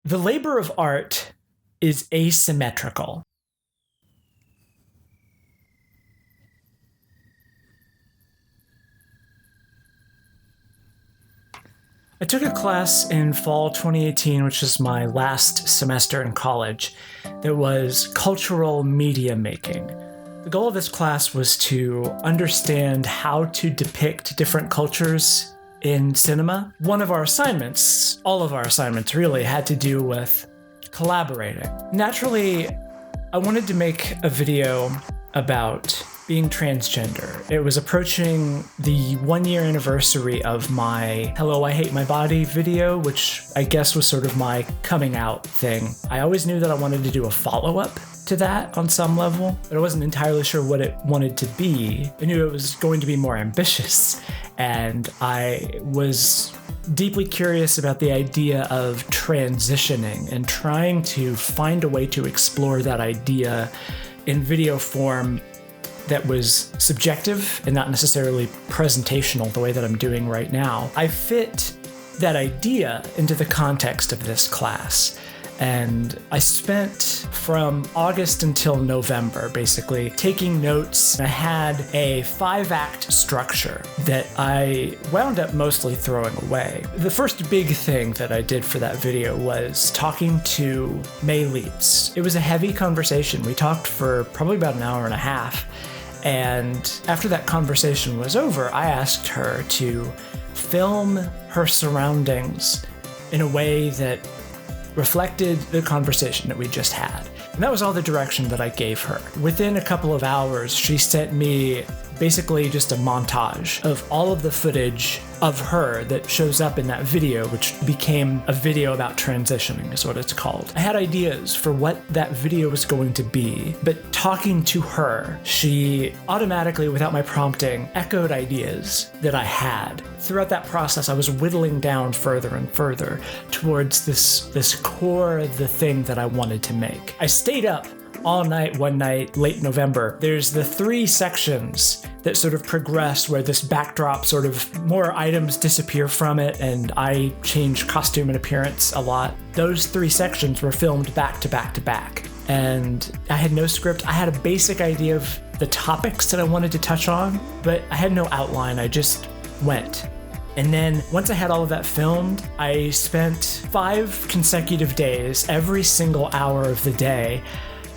The labor of art is asymmetrical. I took a class in fall 2018, which was my last semester in college, that was cultural media making. The goal of this class was to understand how to depict different cultures in cinema. One of our assignments, all of our assignments really, had to do with collaborating. Naturally, I wanted to make a video about being transgender. It was approaching the 1-year anniversary of my Hello, I Hate My Body video, which I guess was sort of my coming out thing. I always knew that I wanted to do a follow-up to that on some level, but I wasn't entirely sure what it wanted to be. I knew it was going to be more ambitious, and I was deeply curious about the idea of transitioning and trying to find a way to explore that idea in video form that was subjective and not necessarily presentational the way that I'm doing right now. I fit that idea into the context of this class. And I spent from August until November basically taking notes. I had a 5-act structure that I wound up mostly throwing away. The first big thing that I did for that video was talking to May Leitz. It was a heavy conversation. We talked for probably about an hour and a half. And after that conversation was over, I asked her to film her surroundings in a way that reflected the conversation that we just had. And that was all the direction that I gave her. Within a couple of hours, she sent me basically just a montage of all of the footage of her that shows up in that video, which became a video about transitioning is what it's called. I had ideas for what that video was going to be, but talking to her, she automatically, without my prompting, echoed ideas that I had. Throughout that process, I was whittling down further and further towards this core of the thing that I wanted to make. I stayed up all night one night, late November. There's the 3 sections that sort of progress where this backdrop sort of more items disappear from it and I change costume and appearance a lot. Those 3 sections were filmed back to back to back. And I had no script. I had a basic idea of the topics that I wanted to touch on, but I had no outline. I just went. And then once I had all of that filmed, I spent 5 consecutive days, every single hour of the day,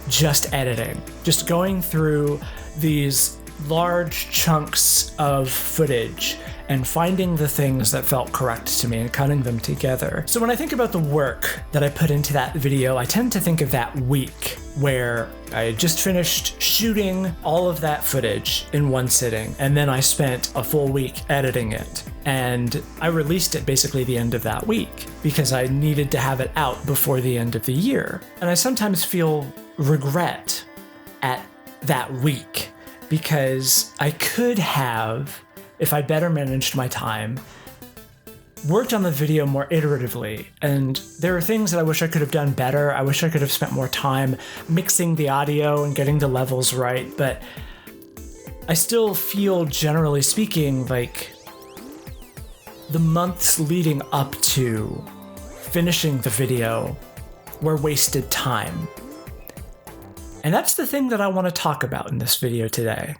just editing, just going through these large chunks of footage and finding the things that felt correct to me and cutting them together. So when I think about the work that I put into that video, I tend to think of that week where I had just finished shooting all of that footage in one sitting, and then I spent a full week editing it. And I released it basically the end of that week because I needed to have it out before the end of the year. And I sometimes feel regret at that week because I could have, if I better managed my time, worked on the video more iteratively. And there are things that I wish I could have done better. I wish I could have spent more time mixing the audio and getting the levels right. But I still feel, generally speaking, like the months leading up to finishing the video were wasted time. And that's the thing that I want to talk about in this video today.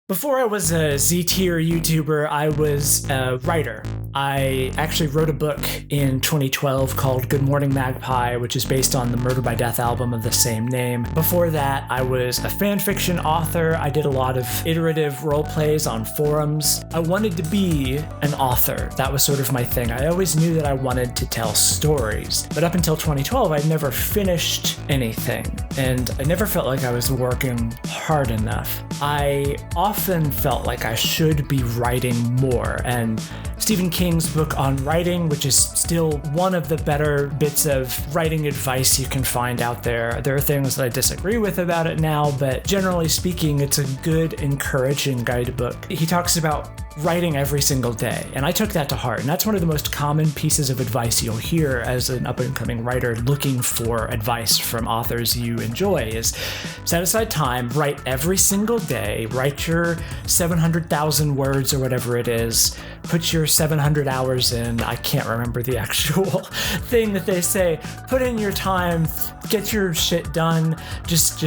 Before I was a Z-tier YouTuber, I was a writer. I actually wrote a book in 2012 called Good Morning Magpie, which is based on the Murder by Death album of the same name. Before that, I was a fanfiction author. I did a lot of iterative role plays on forums. I wanted to be an author. That was sort of my thing. I always knew that I wanted to tell stories. But up until 2012, I'd never finished anything. And I never felt like I was working hard enough. I often felt like I should be writing more, and Stephen King's book on writing, which is still one of the better bits of writing advice you can find out there. There are things that I disagree with about it now, but generally speaking, it's a good, encouraging guidebook. He talks about writing every single day. And I took that to heart. And that's one of the most common pieces of advice you'll hear as an up-and-coming writer looking for advice from authors you enjoy is set aside time, write every single day, write your 700,000 words or whatever it is, put your 700 hours in. I can't remember the actual thing that they say. Put in your time, get your shit done. Just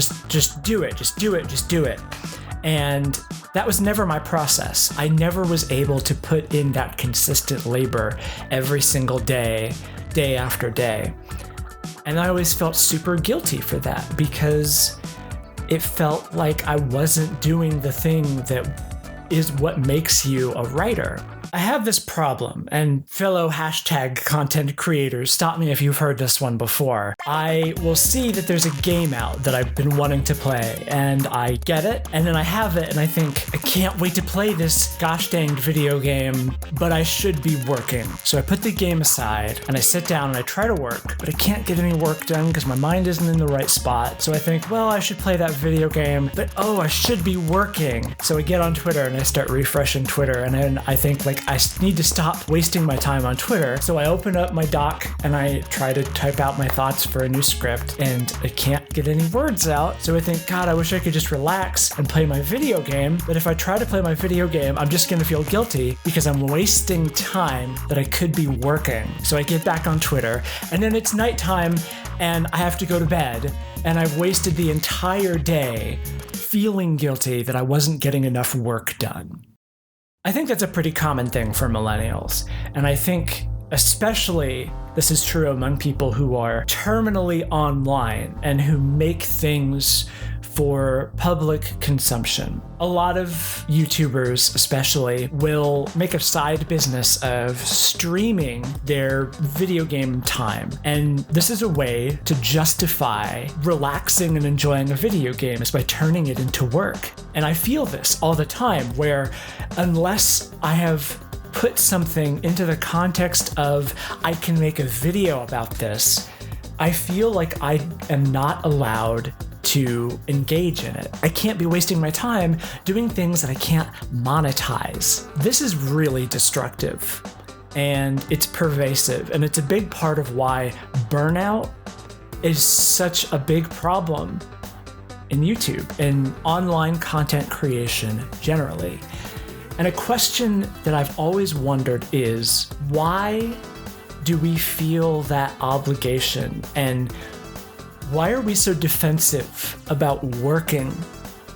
do it. Just do it. And that was never my process. I never was able to put in that consistent labor every single day, day after day. And I always felt super guilty for that because it felt like I wasn't doing the thing that is what makes you a writer. I have this problem, and fellow hashtag content creators, stop me if you've heard this one before. I will see that there's a game out that I've been wanting to play, and I get it, and then I have it, and I think, I can't wait to play this gosh danged video game, but I should be working. So I put the game aside, and I sit down and I try to work, but I can't get any work done because my mind isn't in the right spot. So I think, well, I should play that video game, but oh, I should be working. So I get on Twitter and I start refreshing Twitter, and then I think, like, I need to stop wasting my time on Twitter. So I open up my doc and I try to type out my thoughts for a new script, and I can't get any words out. So I think, God, I wish I could just relax and play my video game. But if I try to play my video game, I'm just gonna feel guilty because I'm wasting time that I could be working. So I get back on Twitter, and then it's nighttime and I have to go to bed, and I've wasted the entire day feeling guilty that I wasn't getting enough work done. I think that's a pretty common thing for millennials, and I think especially this is true among people who are terminally online and who make things for public consumption. A lot of YouTubers especially will make a side business of streaming their video game time. And this is a way to justify relaxing and enjoying a video game is by turning it into work. And I feel this all the time where unless I have put something into the context of I can make a video about this, I feel like I am not allowed to engage in it. I can't be wasting my time doing things that I can't monetize. This is really destructive, and it's pervasive, and it's a big part of why burnout is such a big problem in YouTube and online content creation generally. And a question that I've always wondered is, why do we feel that obligation, and why are we so defensive about working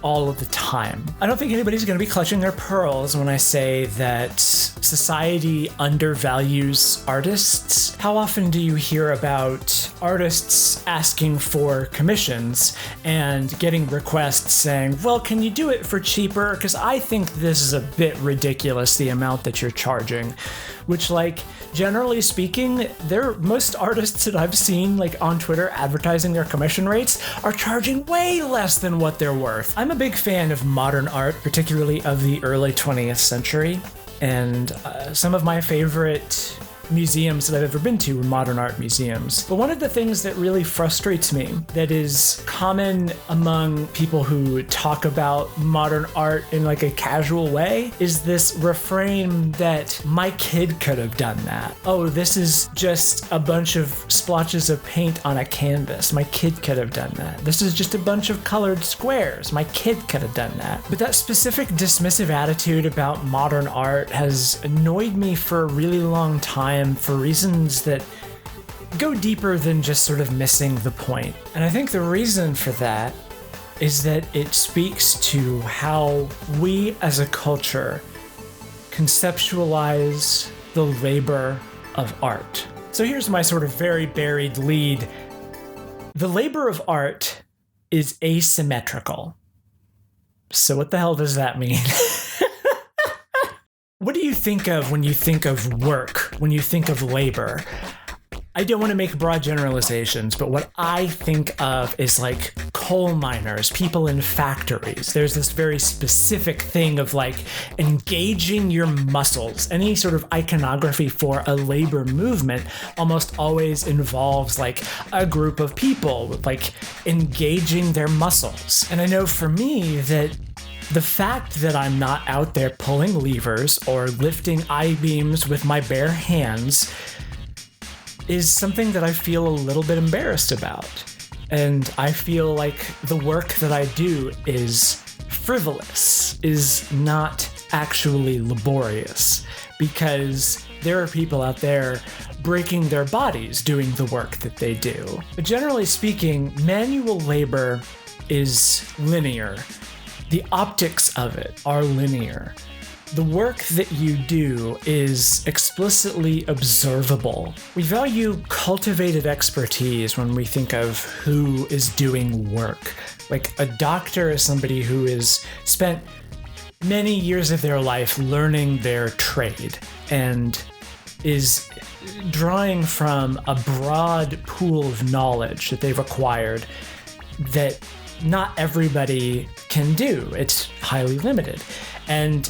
all of the time? I don't think anybody's going to be clutching their pearls when I say that society undervalues artists. How often do you hear about artists asking for commissions and getting requests saying, well, can you do it for cheaper? Because I think this is a bit ridiculous, the amount that you're charging. Which, like, generally speaking, most artists that I've seen, like, on Twitter advertising their commission rates are charging way less than what they're worth. I'm a big fan of modern art, particularly of the early 20th century, and some of my favorite museums that I've ever been to were modern art museums. But one of the things that really frustrates me, that is common among people who talk about modern art in like a casual way, is this refrain that my kid could have done that. Oh, this is just a bunch of splotches of paint on a canvas. My kid could have done that. This is just a bunch of colored squares. My kid could have done that. But that specific dismissive attitude about modern art has annoyed me for a really long time, for reasons that go deeper than just sort of missing the point. And I think the reason for that is that it speaks to how we as a culture conceptualize the labor of art. So here's my sort of very buried lead. The labor of art is asymmetrical. So what the hell does that mean? What do you think of when you think of work, when you think of labor? I don't want to make broad generalizations, but what I think of is like coal miners, people in factories. There's this very specific thing of like engaging your muscles. Any sort of iconography for a labor movement almost always involves like a group of people like engaging their muscles. And I know for me that The fact that I'm not out there pulling levers or lifting I-beams with my bare hands is something that I feel a little bit embarrassed about. And I feel like the work that I do is frivolous, is not actually laborious, because there are people out there breaking their bodies doing the work that they do. But generally speaking, manual labor is linear. The optics of it are linear. The work that you do is explicitly observable. We value cultivated expertise when we think of who is doing work. Like a doctor is somebody who has spent many years of their life learning their trade and is drawing from a broad pool of knowledge that they've acquired that not everybody can do. It's highly limited. And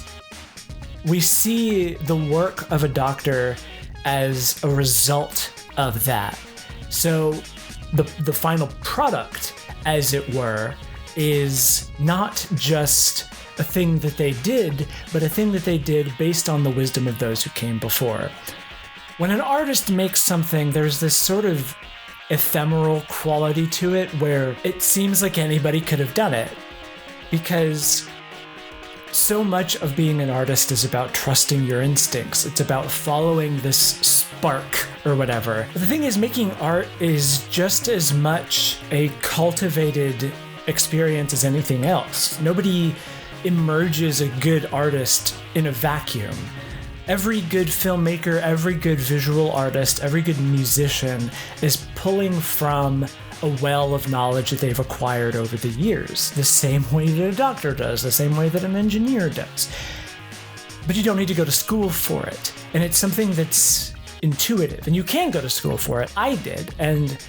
we see the work of a doctor as a result of that. So the final product, as it were, is not just a thing that they did, but a thing that they did based on the wisdom of those who came before. When an artist makes something, there's this sort of ephemeral quality to it where it seems like anybody could have done it, because so much of being an artist is about trusting your instincts. It's about following this spark or whatever. But the thing is, making art is just as much a cultivated experience as anything else. Nobody emerges a good artist in a vacuum. Every good filmmaker, every good visual artist, every good musician is pulling from a well of knowledge that they've acquired over the years, the same way that a doctor does, the same way that an engineer does. But you don't need to go to school for it. And it's something that's intuitive, and you can go to school for it. I did, and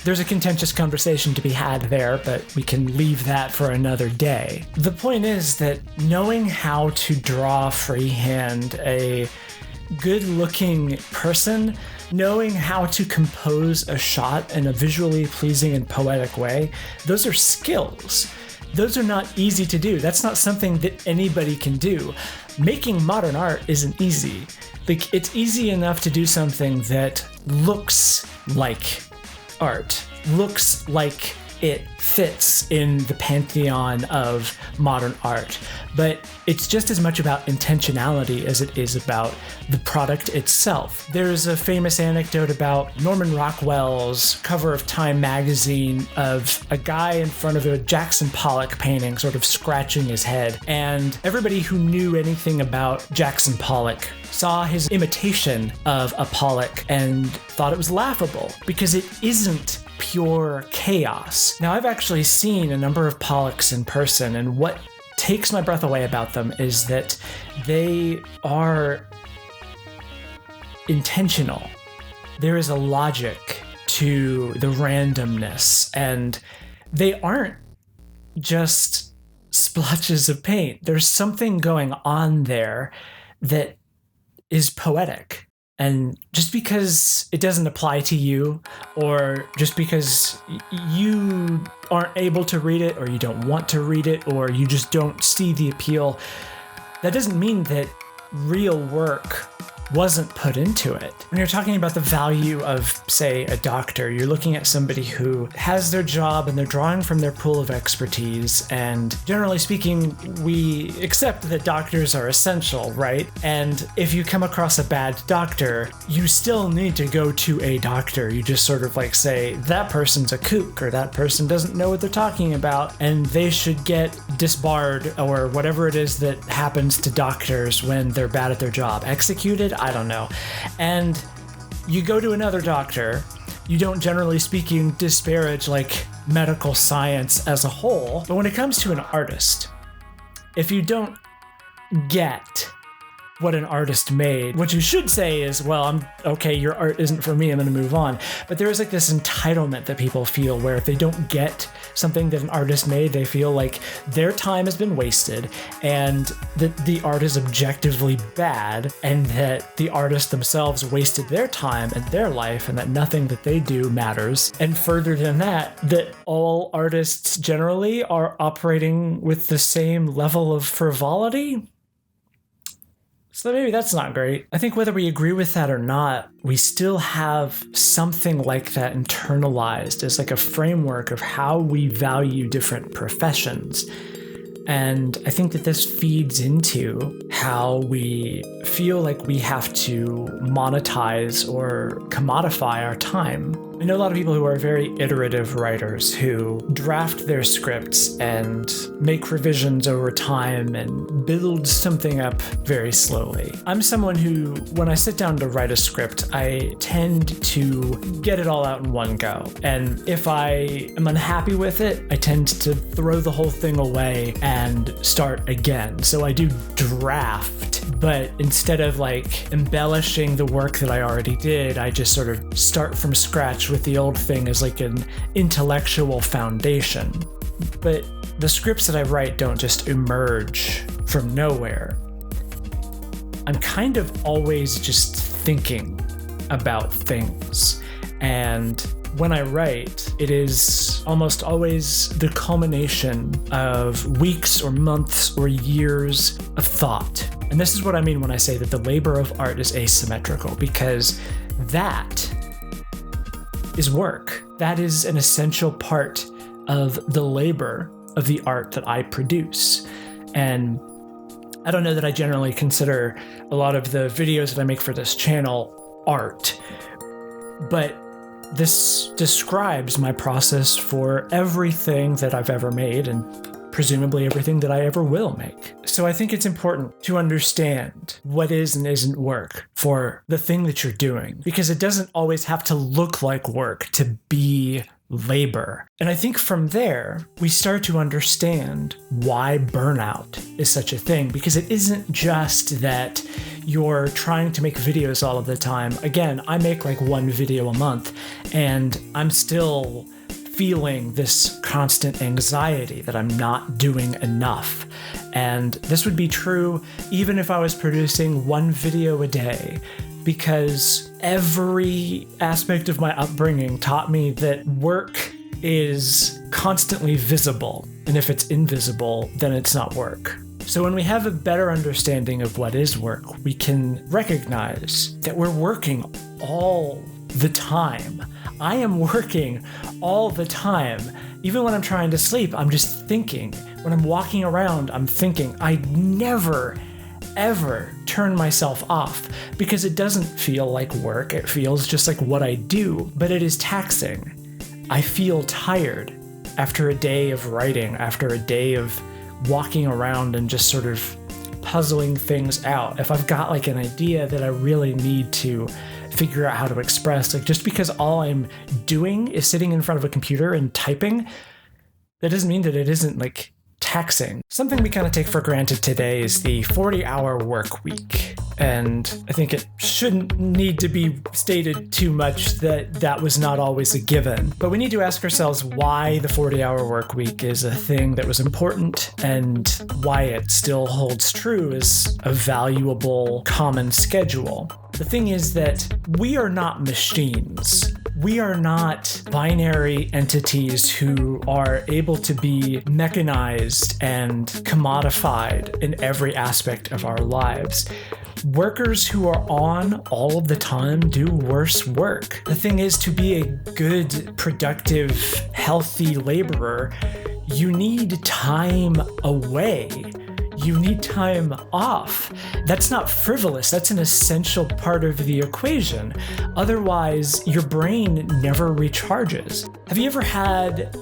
there's a contentious conversation to be had there, but we can leave that for another day. The point is that knowing how to draw freehand a good-looking person, knowing how to compose a shot in a visually pleasing and poetic way, those are skills. Those are not easy to do. That's not something that anybody can do. Making modern art isn't easy. Like, it's easy enough to do something that looks like art, looks like it fits in the pantheon of modern art. But it's just as much about intentionality as it is about the product itself. There's a famous anecdote about Norman Rockwell's cover of Time magazine of a guy in front of a Jackson Pollock painting sort of scratching his head. And everybody who knew anything about Jackson Pollock saw his imitation of a Pollock and thought it was laughable because it isn't pure chaos. Now, I've actually seen a number of Pollocks in person, and what takes my breath away about them is that they are intentional. There is a logic to the randomness, and they aren't just splotches of paint. There's something going on there that is poetic. And just because it doesn't apply to you, or just because you aren't able to read it, or you don't want to read it, or you just don't see the appeal, that doesn't mean that real work wasn't put into it. When you're talking about the value of, say, a doctor, you're looking at somebody who has their job and they're drawing from their pool of expertise, and generally speaking, we accept that doctors are essential, right? And if you come across a bad doctor, you still need to go to a doctor. You just sort of like say, that person's a kook, or that person doesn't know what they're talking about, and they should get disbarred, or whatever it is that happens to doctors when they're bad at their job. Executed? I don't know. And you go to another doctor, you don't, generally speaking, disparage like medical science as a whole, but when it comes to an artist, if you don't get what an artist made. What you should say is, well, your art isn't for me, I'm gonna move on. But there is like this entitlement that people feel where if they don't get something that an artist made, they feel like their time has been wasted and that the art is objectively bad and that the artists themselves wasted their time and their life and that nothing that they do matters. And further than that all artists generally are operating with the same level of frivolity. So maybe that's not great. I think whether we agree with that or not, we still have something like that internalized as like a framework of how we value different professions. And I think that this feeds into how we feel like we have to monetize or commodify our time. I know a lot of people who are very iterative writers who draft their scripts and make revisions over time and build something up very slowly. I'm someone who, when I sit down to write a script, I tend to get it all out in one go. And if I am unhappy with it, I tend to throw the whole thing away and start again. So I do draft, but instead of like embellishing the work that I already did, I just sort of start from scratch with the old thing as like an intellectual foundation. But the scripts that I write don't just emerge from nowhere. I'm kind of always just thinking about things. And when I write, it is almost always the culmination of weeks or months or years of thought. And this is what I mean when I say that the labor of art is asymmetrical, because that is work. That is an essential part of the labor of the art that I produce. And I don't know that I generally consider a lot of the videos that I make for this channel art, but this describes my process for everything that I've ever made and presumably everything that I ever will make. So I think it's important to understand what is and isn't work for the thing that you're doing, because it doesn't always have to look like work to be labor. And I think from there, we start to understand why burnout is such a thing, because it isn't just that you're trying to make videos all of the time. Again, I make like one video a month, and I'm still feeling this constant anxiety that I'm not doing enough. And this would be true even if I was producing one video a day, because every aspect of my upbringing taught me that work is constantly visible. And if it's invisible, then it's not work. So when we have a better understanding of what is work, we can recognize that we're working all the time. I am working all the time. Even when I'm trying to sleep, I'm just thinking. When I'm walking around, I'm thinking. I never, ever turn myself off, because it doesn't feel like work. It feels just like what I do, but it is taxing. I feel tired after a day of writing, after a day of walking around and just sort of puzzling things out. If I've got like an idea that I really need to figure out how to express, like just because all I'm doing is sitting in front of a computer and typing, that doesn't mean that it isn't like taxing. Something we kind of take for granted today is the 40-hour work week. And I think it shouldn't need to be stated too much that that was not always a given. But we need to ask ourselves why the 40-hour work week is a thing that was important and why it still holds true as a valuable common schedule. The thing is that we are not machines. We are not binary entities who are able to be mechanized and commodified in every aspect of our lives. Workers who are on all of the time do worse work. The thing is, to be a good, productive, healthy laborer, you need time away. You need time off. That's not frivolous. That's an essential part of the equation. Otherwise, your brain never recharges. Have you ever had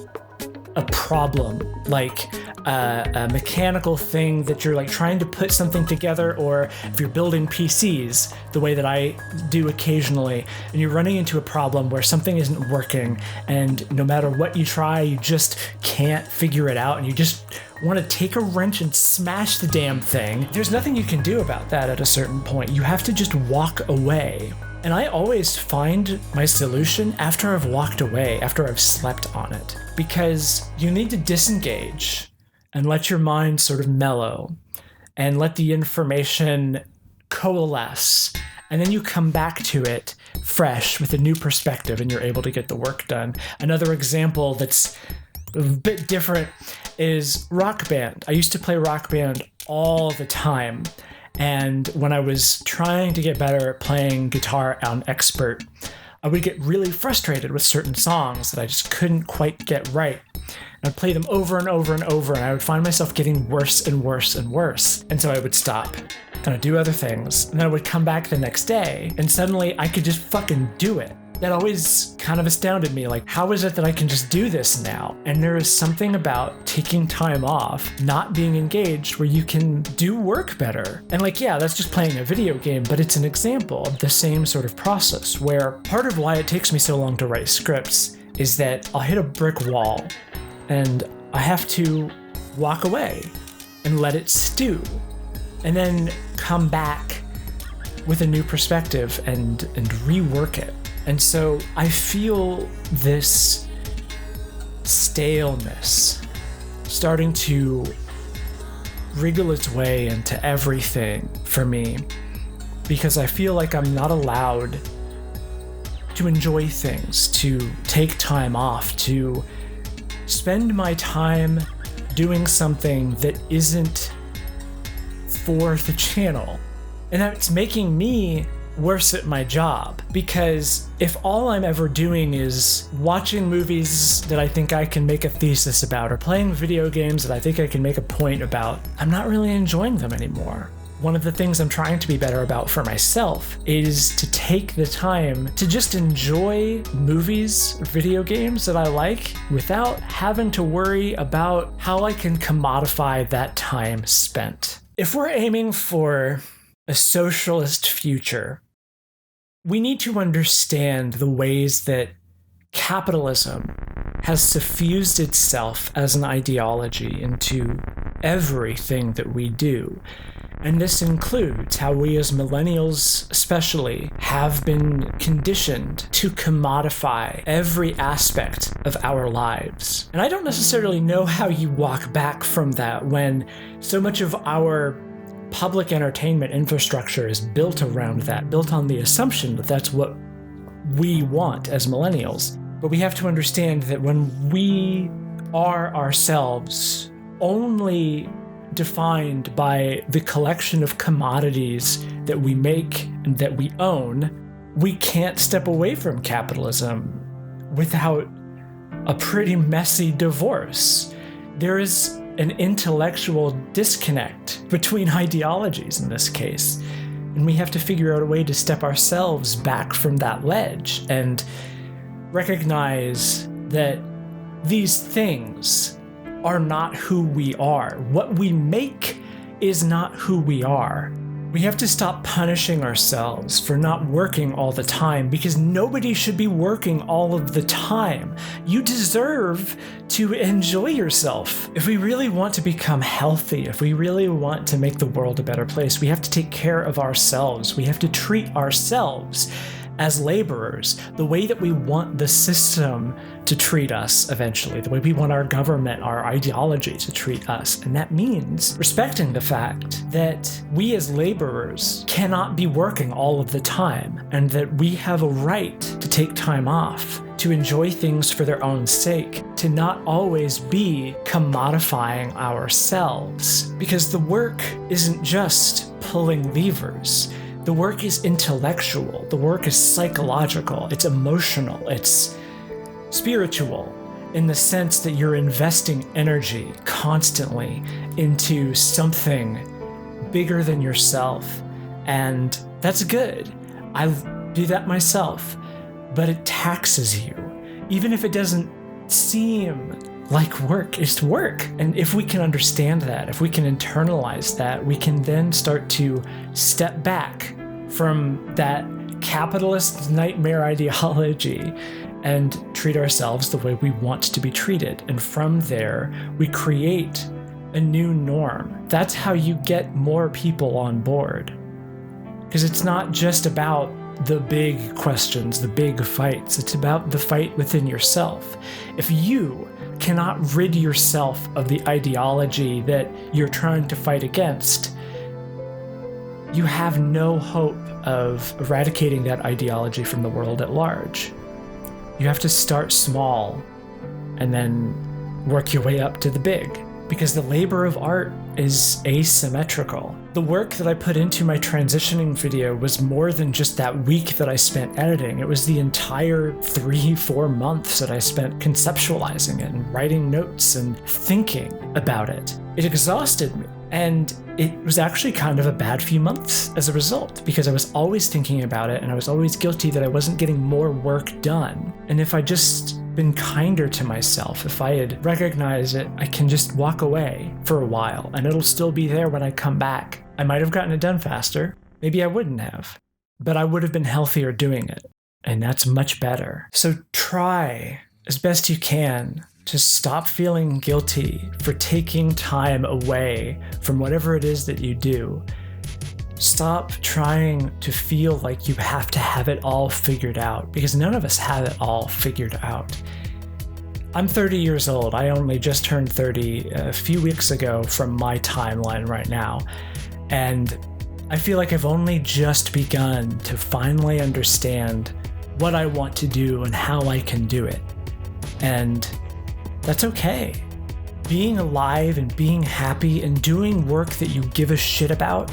a problem, like a mechanical thing that you're like trying to put something together, or if you're building PCs the way that I do occasionally, and you're running into a problem where something isn't working, and no matter what you try, you just can't figure it out, and you just want to take a wrench and smash the damn thing. There's nothing you can do about that at a certain point. You have to just walk away. And I always find my solution after I've walked away, after I've slept on it, because you need to disengage and let your mind sort of mellow and let the information coalesce. And then you come back to it fresh with a new perspective and you're able to get the work done. Another example that's a bit different is Rock Band. I used to play Rock Band all the time. And when I was trying to get better at playing guitar on expert, I would get really frustrated with certain songs that I just couldn't quite get right. And I'd play them over and over and over, and I would find myself getting worse and worse and worse. And so I would stop, and I'd do other things, and then I would come back the next day, and suddenly I could just fucking do it. That always kind of astounded me, like, how is it that I can just do this now? And there is something about taking time off, not being engaged, where you can do work better. And like, yeah, that's just playing a video game, but it's an example of the same sort of process, where part of why it takes me so long to write scripts is that I'll hit a brick wall, and I have to walk away and let it stew, and then come back with a new perspective and rework it. And so I feel this staleness starting to wriggle its way into everything for me, because I feel like I'm not allowed to enjoy things, to take time off, to spend my time doing something that isn't for the channel. And that's making me worse at my job, because if all I'm ever doing is watching movies that I think I can make a thesis about, or playing video games that I think I can make a point about, I'm not really enjoying them anymore. One of the things I'm trying to be better about for myself is to take the time to just enjoy movies, video games that I like, without having to worry about how I can commodify that time spent. If we're aiming for a socialist future, we need to understand the ways that capitalism has suffused itself as an ideology into everything that we do. And this includes how we as millennials especially have been conditioned to commodify every aspect of our lives. And I don't necessarily know how you walk back from that when so much of our public entertainment infrastructure is built around that, built on the assumption that that's what we want as millennials. But we have to understand that when we are ourselves only defined by the collection of commodities that we make and that we own, we can't step away from capitalism without a pretty messy divorce. There is an intellectual disconnect between ideologies in this case, and we have to figure out a way to step ourselves back from that ledge and recognize that these things are not who we are. What we make is not who we are. We have to stop punishing ourselves for not working all the time, because nobody should be working all of the time. You deserve to enjoy yourself. If we really want to become healthy, if we really want to make the world a better place, we have to take care of ourselves. We have to treat ourselves as laborers, the way that we want the system to treat us eventually, the way we want our government, our ideology to treat us. And that means respecting the fact that we as laborers cannot be working all of the time, and that we have a right to take time off, to enjoy things for their own sake, to not always be commodifying ourselves. Because the work isn't just pulling levers. The work is intellectual, the work is psychological, it's emotional, it's spiritual, in the sense that you're investing energy constantly into something bigger than yourself. And that's good. I do that myself, but it taxes you. Even if it doesn't seem like work. It's work. And if we can understand that, if we can internalize that, we can then start to step back from that capitalist nightmare ideology and treat ourselves the way we want to be treated. And from there, we create a new norm. That's how you get more people on board. Because it's not just about the big questions, the big fights. It's about the fight within yourself. If you cannot rid yourself of the ideology that you're trying to fight against, you have no hope of eradicating that ideology from the world at large. You have to start small and then work your way up to the big, because the labor of art is asymmetrical. The work that I put into my transitioning video was more than just that week that I spent editing. It was the entire 3-4 months that I spent conceptualizing it and writing notes and thinking about it. It exhausted me. And it was actually kind of a bad few months as a result, because I was always thinking about it and I was always guilty that I wasn't getting more work done. And if I just been kinder to myself, if I had recognized it, I can just walk away for a while and it'll still be there when I come back. I might have gotten it done faster. Maybe I wouldn't have, but I would have been healthier doing it. And that's much better. So try as best you can to stop feeling guilty for taking time away from whatever it is that you do. Stop trying to feel like you have to have it all figured out, because none of us have it all figured out. I'm 30 years old. I only just turned 30 a few weeks ago from my timeline right now. And I feel like I've only just begun to finally understand what I want to do and how I can do it. And that's okay. Being alive and being happy and doing work that you give a shit about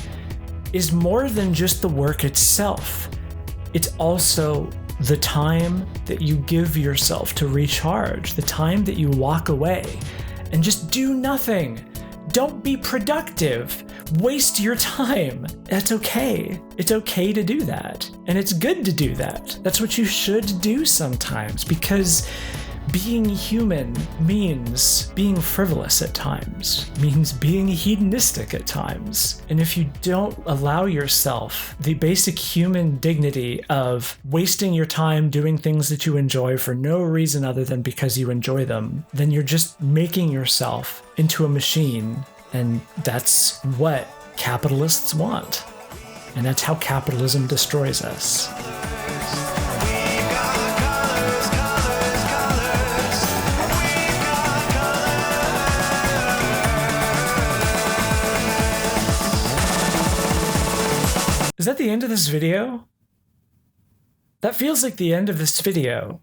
is more than just the work itself. It's also the time that you give yourself to recharge, the time that you walk away and just do nothing. Don't be productive. Waste your time. That's okay. It's okay to do that. And it's good to do that. That's what you should do sometimes, because being human means being frivolous at times, means being hedonistic at times. And if you don't allow yourself the basic human dignity of wasting your time doing things that you enjoy for no reason other than because you enjoy them, then you're just making yourself into a machine. And that's what capitalists want. And that's how capitalism destroys us. Is that the end of this video? That feels like the end of this video.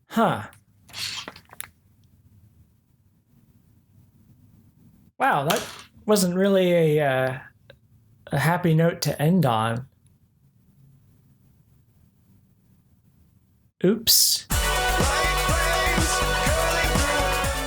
Huh. Wow, that wasn't really a happy note to end on. Oops.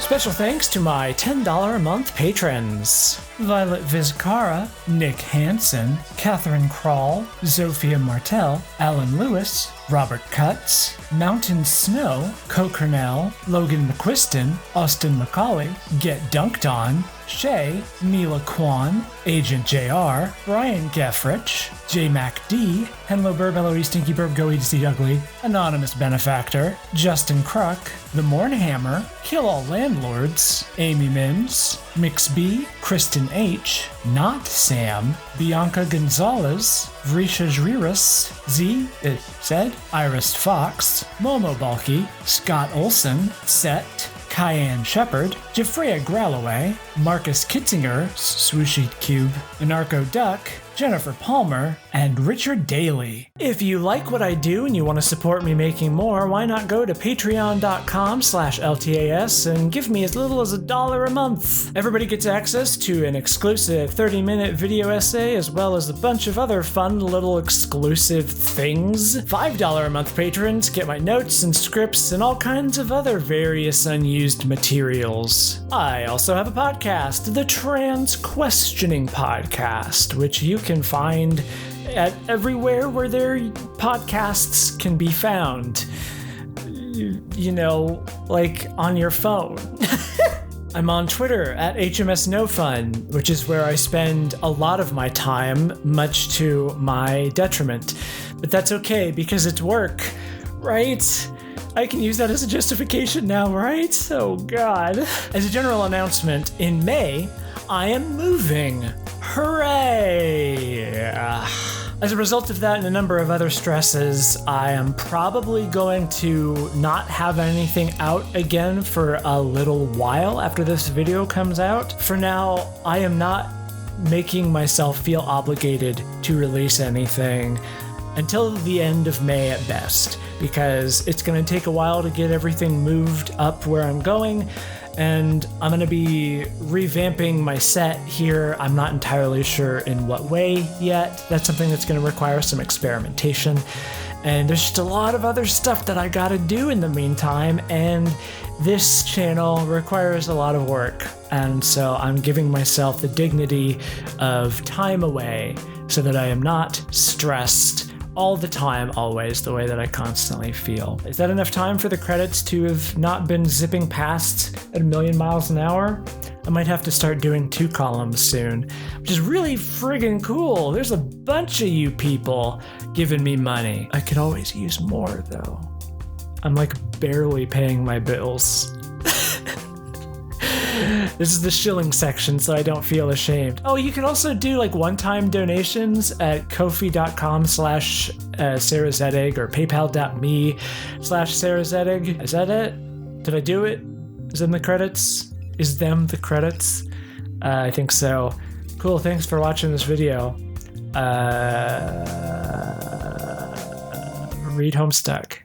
Special thanks to my $10 a month patrons: Violet Vizcara, Nick Hansen, Catherine Krall, Zofia Martel, Alan Lewis, Robert Cutts, Mountain Snow, Cocornell, Logan McQuiston, Austin McCauley, Get Dunked On, Shay, Mila Kwan, Agent JR, Brian Geffrich, J Mac D, Henlo Burb, Ellery Stinky Burb, Go Eat Eat Ugly, Anonymous Benefactor, Justin Kruk, The Mornhammer, Kill All Landlords, Amy Mims, Mix B, Kristen H, Not Sam, Bianca Gonzalez, Vrisha Jriris, Z, Iris Fox, Momo Balky, Scott Olson, Set, Cayenne Shepard, Jeffrey Gralloway, Marcus Kitzinger, Swooshy Cube, Anarcho Duck, Jennifer Palmer, and Richard Daly. If you like what I do and you want to support me making more, why not go to patreon.com/LTAS and give me as little as $1 a month. Everybody gets access to an exclusive 30-minute video essay, as well as a bunch of other fun little exclusive things. $5 a month patrons get my notes and scripts and all kinds of other various unused materials. I also have a podcast, the Trans Questioning Podcast, which you can find at everywhere where their podcasts can be found. like on your phone. I'm on Twitter at HMSNoFun, which is where I spend a lot of my time, much to my detriment. But that's okay because it's work, right? I can use that as a justification now, right? Oh God. As a general announcement, in May, I am moving. Hooray! As a result of that and a number of other stresses, I am probably going to not have anything out again for a little while after this video comes out. For now, I am not making myself feel obligated to release anything until the end of May at best, because it's going to take a while to get everything moved up where I'm going. And I'm going to be revamping my set here. I'm not entirely sure in what way yet. That's something that's going to require some experimentation. And there's just a lot of other stuff that I got to do in the meantime. And this channel requires a lot of work. And so I'm giving myself the dignity of time away so that I am not stressed all the time, always, the way that I constantly feel. Is that enough time for the credits to have not been zipping past at 1,000,000 miles an hour? I might have to start doing 2 columns soon, which is really friggin' cool. There's a bunch of you people giving me money. I could always use more though. I'm like barely paying my bills. This is the shilling section, so I don't feel ashamed. Oh, you can also do like one-time donations at kofi.com/SarahZedig or paypal.me/SarahZedig. Is that it? Did I do it? Is in the credits? Is them the credits? I think so. Cool, thanks for watching this video. Read Homestuck.